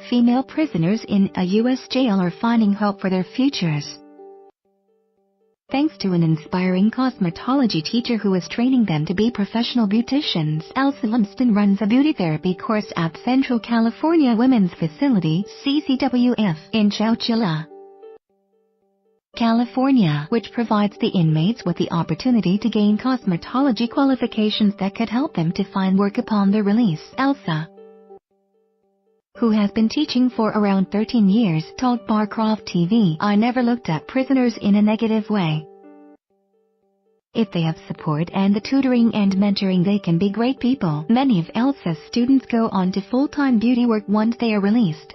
Female prisoners in a U.S. jail are finding hope for their futures, thanks to an inspiring cosmetology teacher who is training them to be professional beauticians. Elsa Lumsden runs a beauty therapy course at Central California Women's Facility (CCWF) in Chowchilla, California, which provides the inmates with the opportunity to gain cosmetology qualifications that could help them to find work upon their release. Elsa, who has been teaching for around 13 years, told Barcroft TV, "I never looked at prisoners in a negative way. If they have support and the tutoring and mentoring, they can be great people." Many of Elsa's students go on to full-time beauty work once they are released,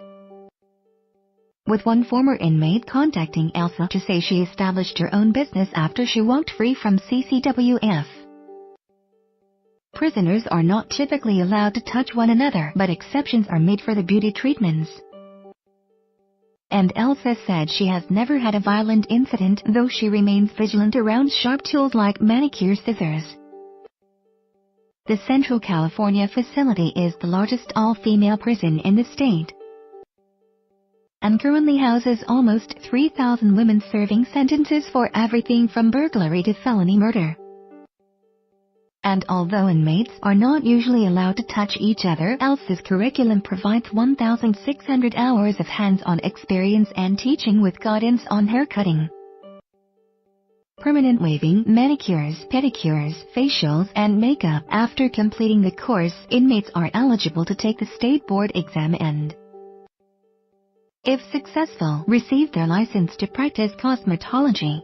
with one former inmate contacting Elsa to say she established her own business after she walked free from CCWF. Prisoners are not typically allowed to touch one another, but exceptions are made for the beauty treatments. And Elsa said she has never had a violent incident, though she remains vigilant around sharp tools like manicure scissors. The Central California facility is the largest all-female prison in the state, and currently houses almost 3,000 women serving sentences for everything from burglary to felony murder. And although inmates are not usually allowed to touch each other, Elsa's curriculum provides 1,600 hours of hands-on experience and teaching with guidance on haircutting, permanent waving, manicures, pedicures, facials, and makeup. After completing the course, inmates are eligible to take the state board exam and, if successful, receive their license to practice cosmetology.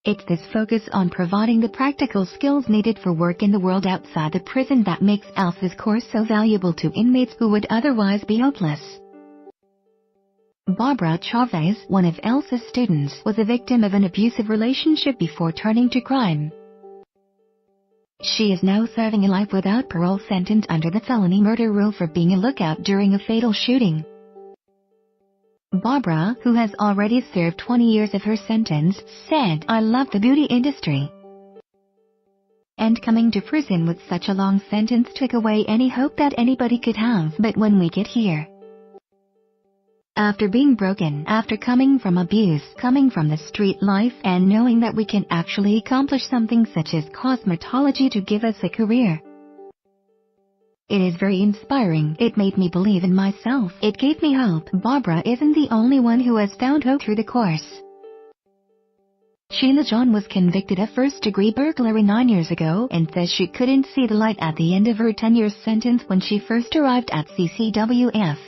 It's this focus on providing the practical skills needed for work in the world outside the prison that makes Elsa's course so valuable to inmates who would otherwise be hopeless. Barbara Chavez, one of Elsa's students, was a victim of an abusive relationship before turning to crime. She is now serving a life without parole sentence under the felony murder rule for being a lookout during a fatal shooting. Barbara, who has already served 20 years of her sentence, said, "I love the beauty industry, and coming to prison with such a long sentence took away any hope that anybody could have. But when we get here, after being broken, after coming from abuse, coming from the street life, and knowing that we can actually accomplish something such as cosmetology to give us a career, it is very inspiring. It made me believe in myself. It gave me hope." Barbara isn't the only one who has found hope through the course. Sheila John was convicted of first-degree burglary 9 years ago and says she couldn't see the light at the end of her 10-year sentence when she first arrived at CCWF.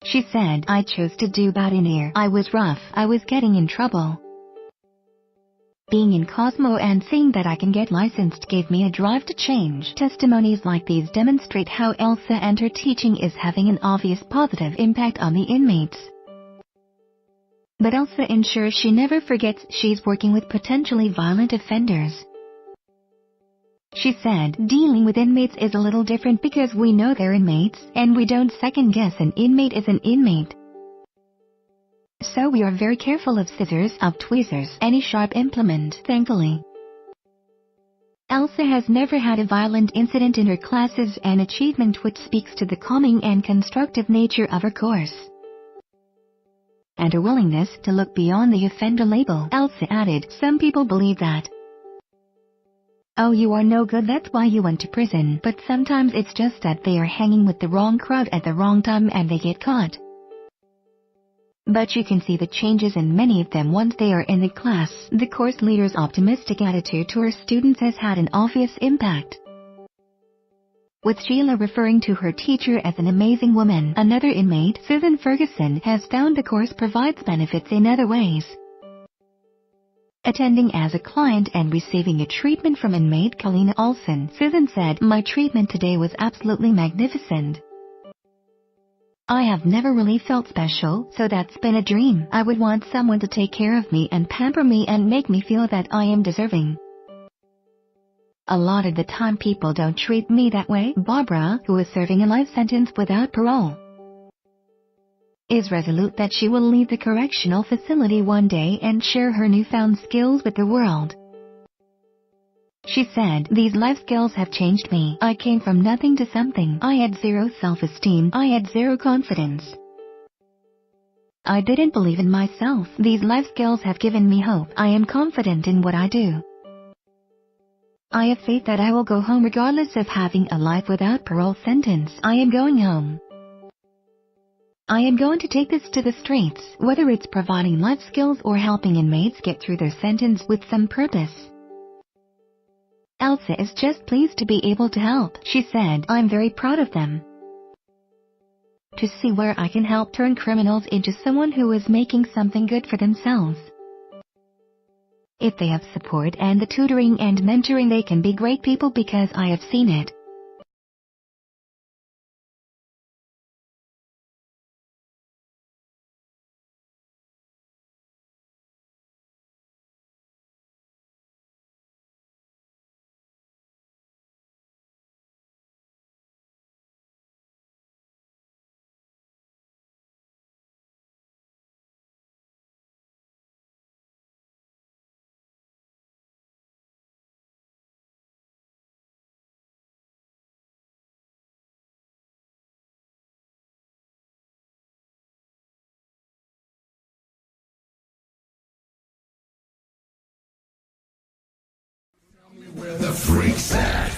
She said, "I chose to do bad in here. I was rough. I was getting in trouble. Being in Cosmo and seeing that I can get licensed gave me a drive to change." Testimonies like these demonstrate how Elsa and her teaching is having an obvious positive impact on the inmates. But Elsa ensures she never forgets she's working with potentially violent offenders. She said, "Dealing with inmates is a little different because we know they're inmates, and we don't second-guess an inmate is an inmate. So we are very careful of scissors, of tweezers, any sharp implement." Thankfully, Elsa has never had a violent incident in her classes, an achievement which speaks to the calming and constructive nature of her course, and her willingness to look beyond the offender label. Elsa added, "Some people believe that, oh, you are no good, that's why you went to prison, but sometimes it's just that they are hanging with the wrong crowd at the wrong time and they get caught. But you can see the changes in many of them once they are in the class." The course leader's optimistic attitude to her students has had an obvious impact, with Sheila referring to her teacher as an amazing woman. Another inmate, Susan Ferguson, has found the course provides benefits in other ways. Attending as a client and receiving a treatment from inmate Kalina Olson, Susan said, "My treatment today was absolutely magnificent. I have never really felt special, so that's been a dream. I would want someone to take care of me and pamper me and make me feel that I am deserving. A lot of the time people don't treat me that way." Barbara, who is serving a life sentence without parole, is resolute that she will leave the correctional facility one day and share her newfound skills with the world. She said, "These life skills have changed me. I came from nothing to something. I had zero self-esteem. I had zero confidence. I didn't believe in myself. These life skills have given me hope. I am confident in what I do. I have faith that I will go home regardless of having a life without parole sentence. I am going home. I am going to take this to the streets, whether it's providing life skills or helping inmates get through their sentence with some purpose." Elsa is just pleased to be able to help. She said, "I'm very proud of them. To see where I can help turn criminals into someone who is making something good for themselves. If they have support and the tutoring and mentoring, they can be great people because I have seen it." Where the freaks at?